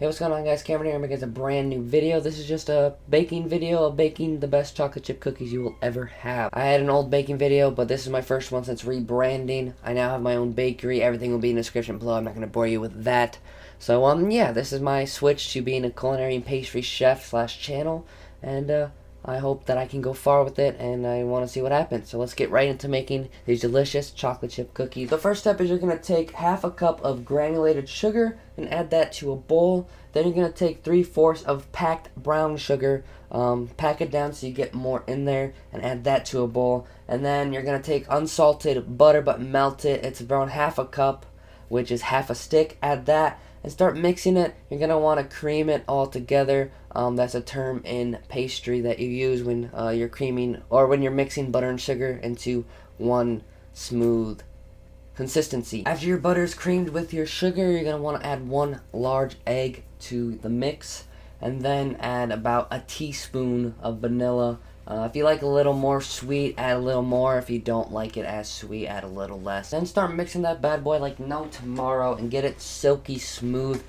Hey, what's going on, guys? Cameron here. I'm making a brand new video. This is just a baking video of baking the best chocolate chip cookies you will ever have. I had an old baking video, but this is my first one since rebranding. I now have my own bakery. Everything will be in the description below. I'm not going to bore you with that. So, yeah, this is my switch to being a culinary and pastry chef / channel, and I hope that I can go far with it, and I want to see what happens. So let's get right into making these delicious chocolate chip cookies. The first step is you're going to take half a cup of granulated sugar and add that to a bowl. Then you're going to take 3/4 of packed brown sugar, pack it down so you get more in there, and add that to a bowl. And then you're going to take unsalted butter but melt it. It's around half a cup, which is half a stick. Add that and start mixing it. You're going to want to cream it all together. That's a term in pastry that you use when you're creaming or when you're mixing butter and sugar into one smooth consistency. After your butter is creamed with your sugar, you're going to want to add 1 large egg to the mix, and then add about a teaspoon of vanilla. If you like a little more sweet, add a little more. If you don't like it as sweet, add a little less. Then start mixing that bad boy like no tomorrow and get it silky smooth.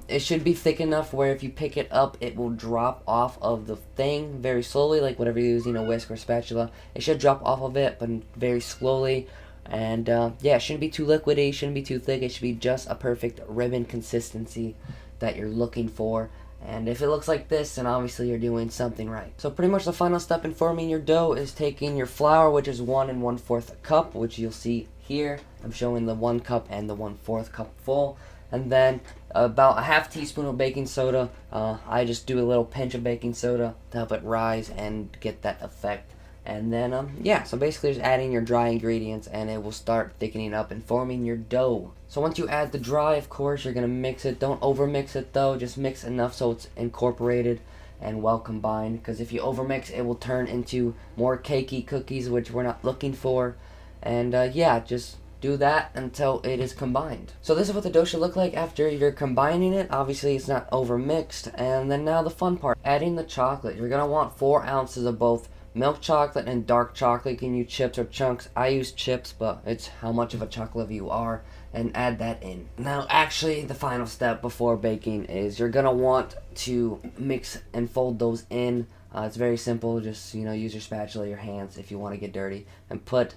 It should be thick enough where if you pick it up, it will drop off of the thing very slowly, like whatever you're using, a whisk or spatula. It should drop off of it, but very slowly. And yeah, it shouldn't be too liquidy, shouldn't be too thick. It should be just a perfect ribbon consistency that you're looking for. And if it looks like this, then obviously you're doing something right. So pretty much the final step in forming your dough is taking your flour, which is 1 1/4 cup, which you'll see here. I'm showing the 1 cup and the 1/4 cup full. And then about a half teaspoon of baking soda. I just do a little pinch of baking soda to help it rise and get that effect. And then, yeah, so basically just adding your dry ingredients and it will start thickening up and forming your dough. So once you add the dry, of course, you're going to mix it. Don't over mix it though, just mix enough so it's incorporated and well combined, because if you overmix, it will turn into more cakey cookies, which we're not looking for. And yeah, just do that until it is combined. So this is what the dough should look like after you're combining it. Obviously it's not over mixed. And then now the fun part, adding the chocolate. You're going to want 4 ounces of both milk chocolate and dark chocolate. You can use chips or chunks. I use chips, but it's how much of a chocolate you are, and add that in. Now actually the final step before baking is you're gonna want to mix and fold those in. It's very simple. Just use your spatula, your hands if you want to get dirty, and put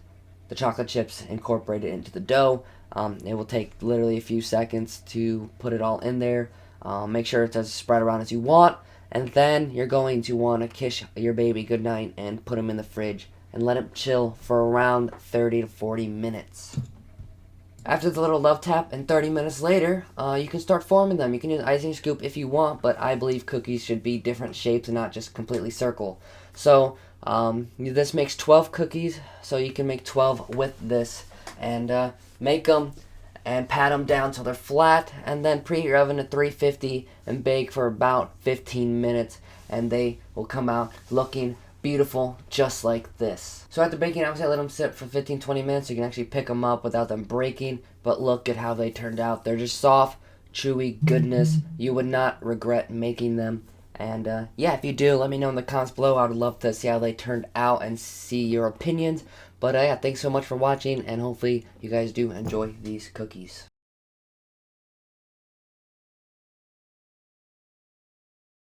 the chocolate chips incorporated into the dough. It will take literally a few seconds to put it all in there. Make sure it's as spread around as you want. And then you're going to want to kiss your baby goodnight and put him in the fridge and let him chill for around 30 to 40 minutes. After the little love tap and 30 minutes later, you can start forming them. You can use an icing scoop if you want, but I believe cookies should be different shapes and not just completely circle. So this makes 12 cookies, so you can make 12 with this, and make them and pat them down till they're flat, and then preheat your oven to 350 and bake for about 15 minutes, and they will come out looking beautiful just like this. So after baking, obviously I let them sit for 15-20 minutes so you can actually pick them up without them breaking, but look at how they turned out. They're just soft, chewy goodness. You would not regret making them. And yeah, if you do, let me know in the comments below. I would love to see how they turned out and see your opinions. But yeah, thanks so much for watching, and hopefully you guys do enjoy these cookies.